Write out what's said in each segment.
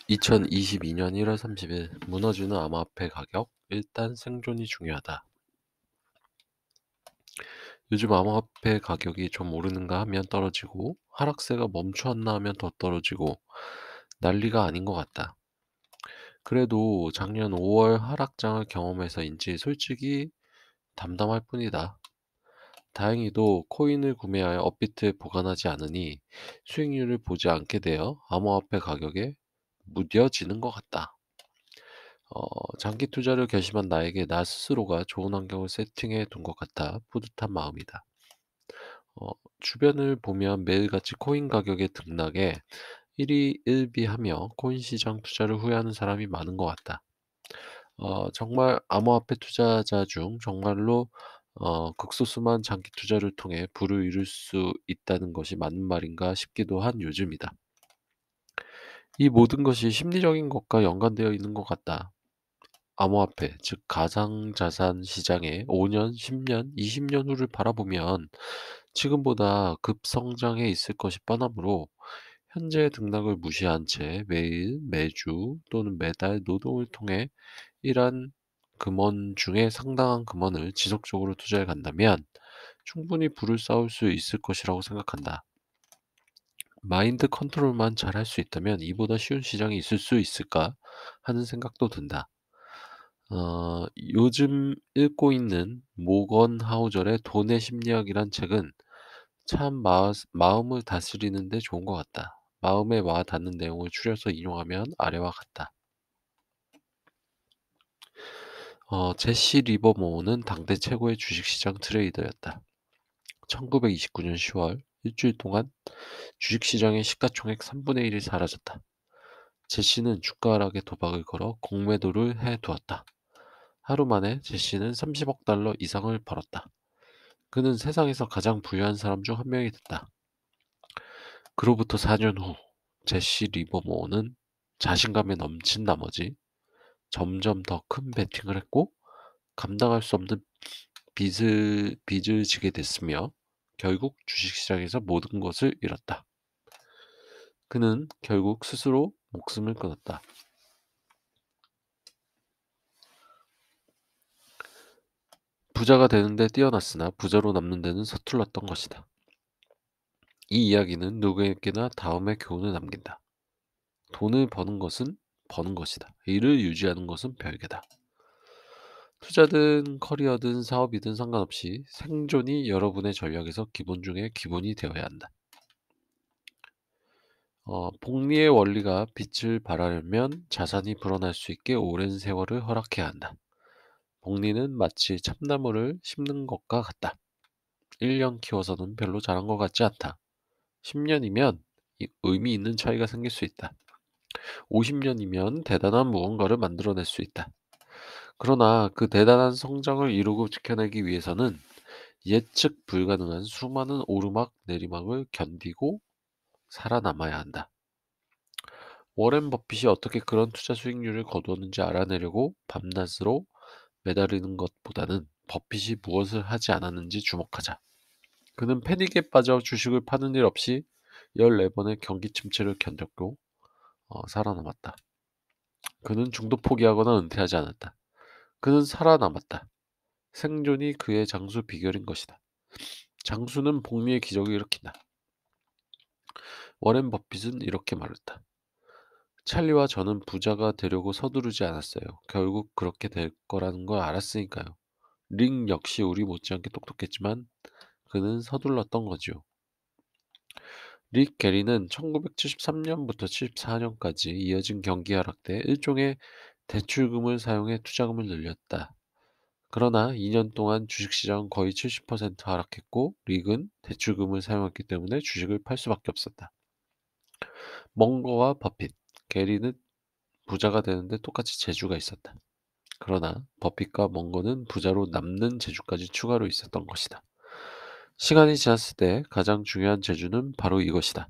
2022년 1월 30일 무너지는 암호화폐 가격 일단 생존이 중요하다. 요즘 암호화폐 가격이 좀 오르는가 하면 떨어지고 하락세가 멈추었나 하면 더 떨어지고 난리가 아닌 것 같다. 그래도 작년 5월 하락장을 경험해서인지 솔직히 담담할 뿐이다. 다행히도 코인을 구매하여 업비트에 보관하지 않으니 수익률을 보지 않게 되어 암호화폐 가격에 무뎌지는 것 같다. 장기 투자를 결심한 나에게 나 스스로가 좋은 환경을 세팅해 둔 것 같아 뿌듯한 마음이다. 어, 주변을 보면 매일같이 코인 가격의 등락에 일희일비하며 코인 시장 투자를 후회하는 사람이 많은 것 같다. 정말 암호화폐 투자자 중 정말로 극소수만 장기 투자를 통해 부를 이룰 수 있다는 것이 맞는 말인가 싶기도 한 요즘이다. 이 모든 것이 심리적인 것과 연관되어 있는 것 같다. 암호화폐, 즉 가상자산 시장의 5년, 10년, 20년 후를 바라보면 지금보다 급성장해 있을 것이 뻔하므로 현재의 등락을 무시한 채 매일, 매주 또는 매달 노동을 통해 이러한 금원 중에 상당한 금원을 지속적으로 투자해 간다면 충분히 부를 쌓을 수 있을 것이라고 생각한다. 마인드 컨트롤만 잘 할 수 있다면 이보다 쉬운 시장이 있을 수 있을까 하는 생각도 든다. 요즘 읽고 있는 모건 하우절의 돈의 심리학이란 책은 참 마음을 다스리는 데 좋은 것 같다. 마음에 와 닿는 내용을 추려서 인용하면 아래와 같다. 제시 리버모어는 당대 최고의 주식시장 트레이더였다. 1929년 10월 일주일 동안 주식시장의 시가총액 3분의 1이 사라졌다. 제시는 주가 하락에 도박을 걸어 공매도를 해두었다. 하루 만에 제시는 30억 달러 이상을 벌었다. 그는 세상에서 가장 부유한 사람 중 한 명이 됐다. 그로부터 4년 후 제시 리버모어는 자신감에 넘친 나머지 점점 더 큰 베팅을 했고 감당할 수 없는 빚을 지게 됐으며 결국 주식시장에서 모든 것을 잃었다. 그는 결국 스스로 목숨을 끊었다. 부자가 되는데 뛰어났으나 부자로 남는 데는 서툴렀던 것이다. 이 이야기는 누구에게나 다음의 교훈을 남긴다. 돈을 버는 것은 버는 것이다. 일을 유지하는 것은 별개다. 투자든 커리어든 사업이든 상관없이 생존이 여러분의 전략에서 기본 중에 기본이 되어야 한다. 복리의 원리가 빛을 발하려면 자산이 불어날 수 있게 오랜 세월을 허락해야 한다. 복리는 마치 참나무를 심는 것과 같다. 1년 키워서는 별로 자란 것 같지 않다. 10년이면 의미 있는 차이가 생길 수 있다. 50년이면 대단한 무언가를 만들어낼 수 있다. 그러나 그 대단한 성장을 이루고 지켜내기 위해서는 예측 불가능한 수많은 오르막 내리막을 견디고 살아남아야 한다. 워렌 버핏이 어떻게 그런 투자 수익률을 거두었는지 알아내려고 밤낮으로 매달리는 것보다는 버핏이 무엇을 하지 않았는지 주목하자. 그는 패닉에 빠져 주식을 파는 일 없이 14번의 경기 침체를 견뎠고 살아남았다. 그는 중도 포기하거나 은퇴하지 않았다. 그는 살아남았다. 생존이 그의 장수 비결인 것이다. 장수는 복리의 기적을 일으킨다. 워렌 버핏은 이렇게 말했다. 찰리와 저는 부자가 되려고 서두르지 않았어요. 결국 그렇게 될 거라는 걸 알았으니까요. 링 역시 우리 못지않게 똑똑했지만 그는 서둘렀던 거지요. 릭 게리는 1973년부터 74년까지 이어진 경기 하락 때 일종의 대출금을 사용해 투자금을 늘렸다. 그러나 2년 동안 주식시장은 거의 70% 하락했고 릭은 대출금을 사용했기 때문에 주식을 팔 수밖에 없었다. 멍거와 버핏, 게리는 부자가 되는데 똑같이 재주가 있었다. 그러나 버핏과 멍거는 부자로 남는 재주까지 추가로 있었던 것이다. 시간이 지났을 때 가장 중요한 재주는 바로 이것이다.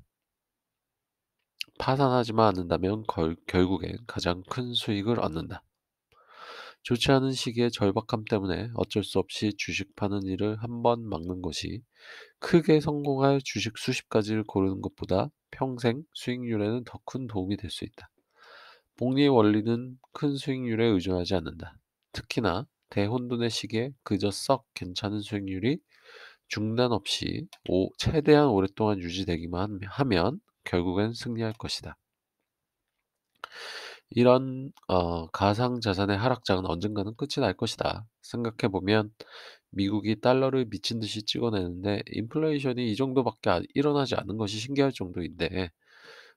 파산하지만 않는다면 결국엔 가장 큰 수익을 얻는다. 좋지 않은 시기의 절박함 때문에 어쩔 수 없이 주식 파는 일을 한 번 막는 것이 크게 성공할 주식 수십 가지를 고르는 것보다 평생 수익률에는 더 큰 도움이 될 수 있다. 복리의 원리는 큰 수익률에 의존하지 않는다. 특히나 대혼돈의 시기에 그저 썩 괜찮은 수익률이 중단 없이 최대한 오랫동안 유지되기만 하면 결국엔 승리할 것이다. 이런 가상자산의 하락장은 언젠가는 끝이 날 것이다. 생각해 보면 미국이 달러를 미친 듯이 찍어내는데 인플레이션이 이 정도밖에 일어나지 않은 것이 신기할 정도인데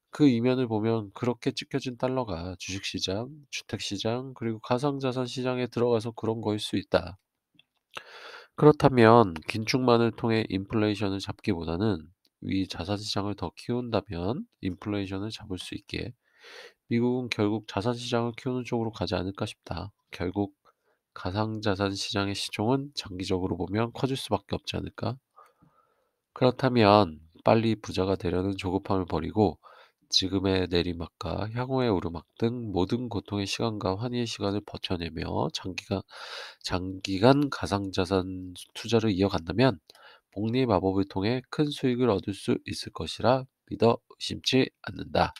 그 이면을 보면 그렇게 찍혀진 달러가 주식시장, 주택시장, 그리고 가상자산 시장에 들어가서 그런 거일 수 있다. 그렇다면 긴축만을 통해 인플레이션을 잡기보다는 위 자산시장을 더 키운다면 인플레이션을 잡을 수 있게 미국은 결국 자산시장을 키우는 쪽으로 가지 않을까 싶다. 결국 가상자산 시장의 시총은 장기적으로 보면 커질 수밖에 없지 않을까? 그렇다면 빨리 부자가 되려는 조급함을 버리고 지금의 내리막과 향후의 오르막 등 모든 고통의 시간과 환희의 시간을 버텨내며 장기간 가상자산 투자를 이어간다면 복리의 마법을 통해 큰 수익을 얻을 수 있을 것이라 믿어 의심치 않는다.